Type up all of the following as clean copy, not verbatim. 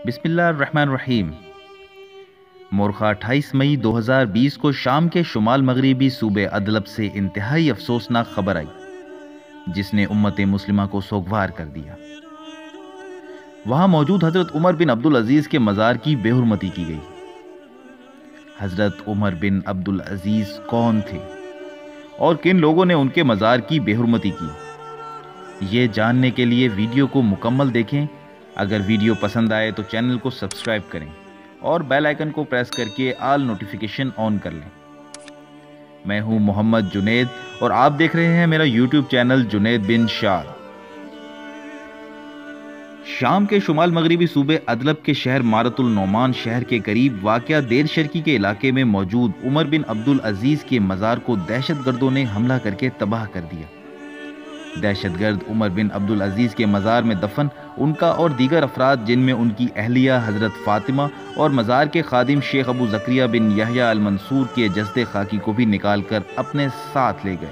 بسم اللہ الرحمن الرحیم۔ مورخہ 28 مئی 2020 کو شام کے شمال مغربی صوبے ادلب سے انتہائی افسوسناک خبر آئی جس نے امت مسلمہ کو سوگوار کر دیا۔ وہاں موجود حضرت عمر بن عبدالعزیز کے مزار کی بے حرمتی کی گئی۔ حضرت عمر بن عبدالعزیز کون تھے اور کن لوگوں نے ان کے مزار کی بے حرمتی کی؟ یہ جاننے کے لیے ویڈیو کو مکمل دیکھیں۔ اگر ویڈیو پسند آئے تو چینل کو سبسکرائب کریں اور بیل آئیکن کو پریس کر کے آل نوٹیفیکیشن آن کر لیں۔ میں ہوں محمد جنید اور آپ دیکھ رہے ہیں میرا یوٹیوب چینل جنید بن شاد۔ شام کے شمال مغربی صوبے ادلب کے شہر مارت النعمان شہر کے قریب واقع دیر شرقی کے علاقے میں موجود عمر بن عبدالعزیز کے مزار کو دہشت گردوں نے حملہ کر کے تباہ کر دیا۔ دہشت گرد عمر بن عبدالعزیز کے مزار میں دفن ان کا اور دیگر افراد جن میں ان کی اہلیہ حضرت فاطمہ اور مزار کے خادم شیخ ابو زکریا بن یحییٰ المنصور کے جسد خاکی کو بھی نکال کر اپنے ساتھ لے گئے۔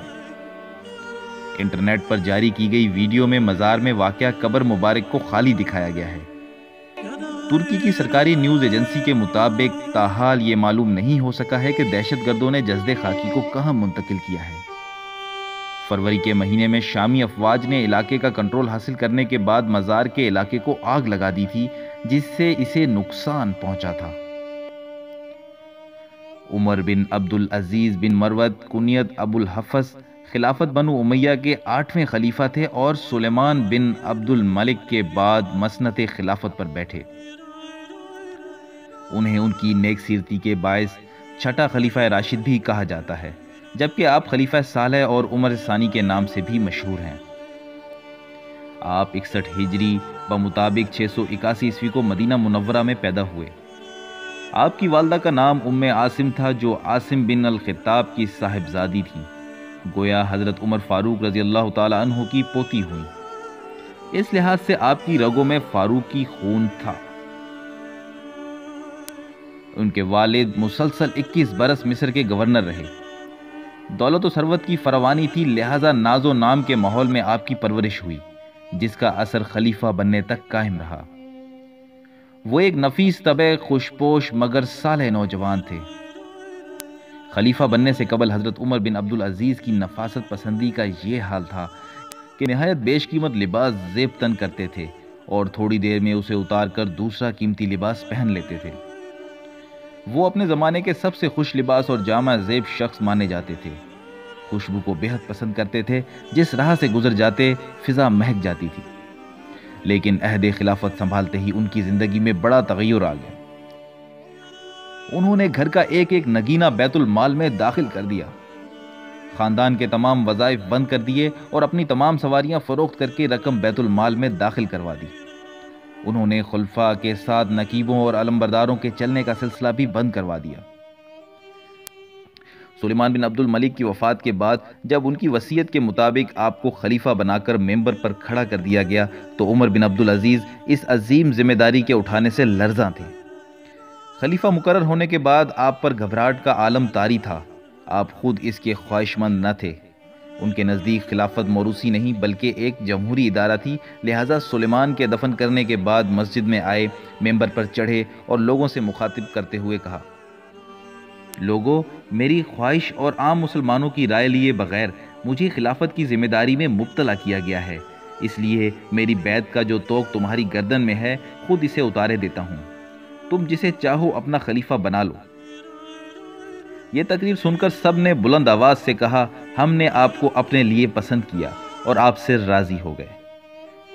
انٹرنیٹ پر جاری کی گئی ویڈیو میں مزار میں واقع قبر مبارک کو خالی دکھایا گیا ہے۔ ترکی کی سرکاری نیوز ایجنسی کے مطابق تاحال یہ معلوم نہیں ہو سکا ہے کہ دہشت گردوں نے جسد خاکی کو کہاں منتقل کیا ہے۔ فروری کے مہینے میں شامی افواج نے علاقے کا کنٹرول حاصل کرنے کے بعد مزار کے علاقے کو آگ لگا دی تھی جس سے اسے نقصان پہنچا تھا۔ عمر بن عبدالعزیز بن مروت کنیت ابو الحفظ خلافت بنو امیہ کے 8ویں خلیفہ تھے اور سلیمان بن عبد الملک کے بعد مسند خلافت پر بیٹھے۔ انہیں ان کی نیک سیرتی کے باعث چھٹا خلیفہ راشد بھی کہا جاتا ہے، جبکہ آپ خلیفہ صالح اور عمر ثانی کے نام سے بھی مشہور ہیں۔ آپ 61 ہجری بمطابق 681 عیسوی کو مدینہ منورہ میں پیدا ہوئے۔ آپ کی والدہ کا نام ام عاصم تھا جو عاصم بن الخطاب کی صاحبزادی تھی، گویا حضرت عمر فاروق رضی اللہ تعالی عنہ کی پوتی ہوئی۔ اس لحاظ سے آپ کی رگوں میں فاروقی خون تھا۔ ان کے والد مسلسل 21 برس مصر کے گورنر رہے۔ دولت و ثروت کی فراوانی تھی، لہذا ناز و نام کے ماحول میں آپ کی پرورش ہوئی جس کا اثر خلیفہ بننے تک قائم رہا۔ وہ ایک نفیس طبع خوشپوش مگر صالح نوجوان تھے۔ خلیفہ بننے سے قبل حضرت عمر بن عبدالعزیز کی نفاست پسندی کا یہ حال تھا کہ نہایت بیش قیمت لباس زیب تن کرتے تھے اور تھوڑی دیر میں اسے اتار کر دوسرا قیمتی لباس پہن لیتے تھے۔ وہ اپنے زمانے کے سب سے خوش لباس اور جامع زیب شخص مانے جاتے تھے۔ خوشبو کو بہت پسند کرتے تھے، جس راہ سے گزر جاتے فضا مہک جاتی تھی۔ لیکن عہد خلافت سنبھالتے ہی ان کی زندگی میں بڑا تغیر آ گیا۔ انہوں نے گھر کا ایک ایک نگینہ بیت المال میں داخل کر دیا، خاندان کے تمام وظائف بند کر دیے اور اپنی تمام سواریاں فروخت کر کے رقم بیت المال میں داخل کروا دی۔ انہوں نے خلفاء کے ساتھ نقیبوں اور علمبرداروں کے چلنے کا سلسلہ بھی بند کروا دیا۔ سلیمان بن عبد الملک کی وفات کے بعد جب ان کی وصیت کے مطابق آپ کو خلیفہ بنا کر ممبر پر کھڑا کر دیا گیا تو عمر بن عبدالعزیز اس عظیم ذمہ داری کے اٹھانے سے لرزاں تھے۔ خلیفہ مقرر ہونے کے بعد آپ پر گھبراہٹ کا عالم طاری تھا۔ آپ خود اس کے خواہش مند نہ تھے۔ ان کے نزدیک خلافت موروثی نہیں بلکہ ایک جمہوری ادارہ تھی، لہٰذا سلیمان کے دفن کرنے کے بعد مسجد میں آئے، ممبر پر چڑھے اور لوگوں سے مخاطب کرتے ہوئے کہا: لوگوں، میری خواہش اور عام مسلمانوں کی رائے لیے بغیر مجھے خلافت کی ذمہ داری میں مبتلا کیا گیا ہے، اس لیے میری بیعت کا جو طوق تمہاری گردن میں ہے خود اسے اتارے دیتا ہوں، تم جسے چاہو اپنا خلیفہ بنا لو۔ یہ تقریر سن کر سب نے بلند آواز سے کہا: ہم نے آپ کو اپنے لیے پسند کیا اور آپ سے راضی ہو گئے۔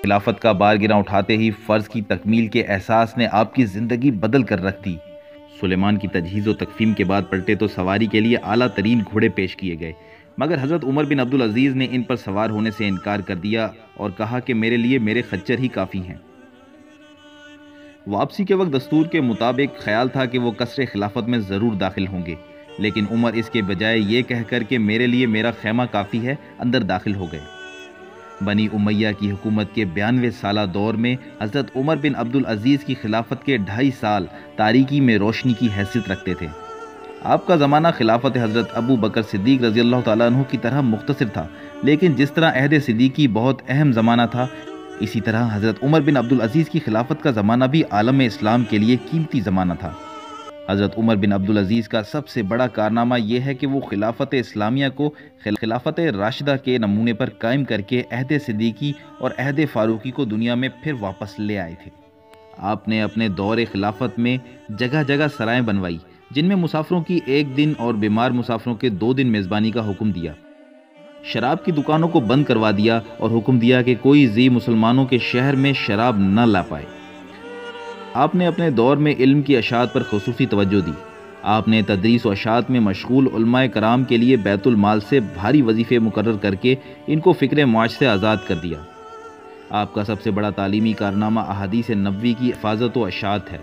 خلافت کا بار گراں اٹھاتے ہی فرض کی تکمیل کے احساس نے آپ کی زندگی بدل کر رکھ دی۔ سلیمان کی تجہیز و تکفین کے بعد پلٹے تو سواری کے لیے اعلیٰ ترین گھوڑے پیش کیے گئے، مگر حضرت عمر بن عبدالعزیز نے ان پر سوار ہونے سے انکار کر دیا اور کہا کہ میرے لیے میرے خچر ہی کافی ہیں۔ واپسی کے وقت دستور کے مطابق خیال تھا کہ وہ قصر خلافت میں ضرور داخل ہوں گے، لیکن عمر اس کے بجائے یہ کہہ کر کہ میرے لیے میرا خیمہ کافی ہے اندر داخل ہو گئے۔ بنی امیہ کی حکومت کے 92 سالہ دور میں حضرت عمر بن عبدالعزیز کی خلافت کے 2.5 سال تاریکی میں روشنی کی حیثیت رکھتے تھے۔ آپ کا زمانہ خلافت حضرت ابو بکر صدیق رضی اللہ تعالیٰ عنہ کی طرح مختصر تھا، لیکن جس طرح عہد صدیقی بہت اہم زمانہ تھا، اسی طرح حضرت عمر بن عبدالعزیز کی خلافت کا زمانہ بھی عالم اسلام کے لیے قیمتی زمانہ تھا۔ حضرت عمر بن عبدالعزیز کا سب سے بڑا کارنامہ یہ ہے کہ وہ خلافت اسلامیہ کو خلافت راشدہ کے نمونے پر قائم کر کے عہد صدیقی اور عہد فاروقی کو دنیا میں پھر واپس لے آئے تھے۔ آپ نے اپنے دور خلافت میں جگہ جگہ سرائیں بنوائی، جن میں مسافروں کی 1 دن اور بیمار مسافروں کے 2 دن میزبانی کا حکم دیا۔ شراب کی دکانوں کو بند کروا دیا اور حکم دیا کہ کوئی ذی مسلمانوں کے شہر میں شراب نہ لا پائے۔ آپ نے اپنے دور میں علم کی اشاعت پر خصوصی توجہ دی۔ آپ نے تدریس و اشاعت میں مشغول علماء کرام کے لیے بیت المال سے بھاری وظیفے مقرر کر کے ان کو فکر معاش سے آزاد کر دیا۔ آپ کا سب سے بڑا تعلیمی کارنامہ احادیث نبوی کی حفاظت و اشاعت ہے۔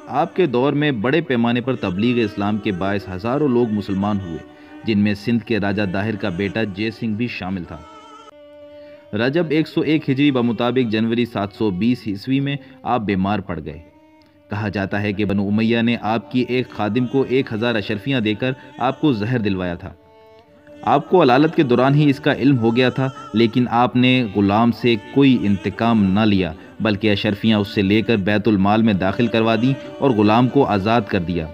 آپ کے دور میں بڑے پیمانے پر تبلیغ اسلام کے باعث ہزاروں لوگ مسلمان ہوئے، جن میں سندھ کے راجہ داہر کا بیٹا جے سنگھ بھی شامل تھا۔ رجب 101 ہجری بمطابق جنوری 720 عیسوی میں آپ بیمار پڑ گئے۔ کہا جاتا ہے کہ بنو امیہ نے آپ کی ایک خادم کو 1000 اشرفیاں دے کر آپ کو زہر دلوایا تھا۔ آپ کو علالت کے دوران ہی اس کا علم ہو گیا تھا، لیکن آپ نے غلام سے کوئی انتقام نہ لیا، بلکہ اشرفیاں اس سے لے کر بیت المال میں داخل کروا دیں اور غلام کو آزاد کر دیا۔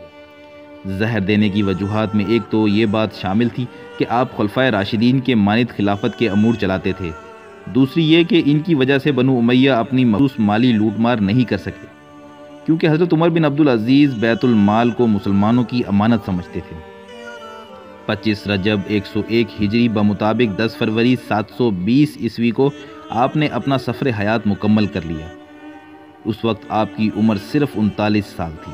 زہر دینے کی وجوہات میں ایک تو یہ بات شامل تھی کہ آپ خلفائے راشدین کے مانند خلافت کے امور چلاتے تھے، دوسری یہ کہ ان کی وجہ سے بنو امیہ اپنی مخصوص مالی لوٹ مار نہیں کر سکے، کیونکہ حضرت عمر بن عبدالعزیز بیت المال کو مسلمانوں کی امانت سمجھتے تھے۔ 25 رجب 101 ہجری بمطابق 10 فروری 720 عیسوی کو آپ نے اپنا سفر حیات مکمل کر لیا۔ اس وقت آپ کی عمر صرف 39 سال تھی۔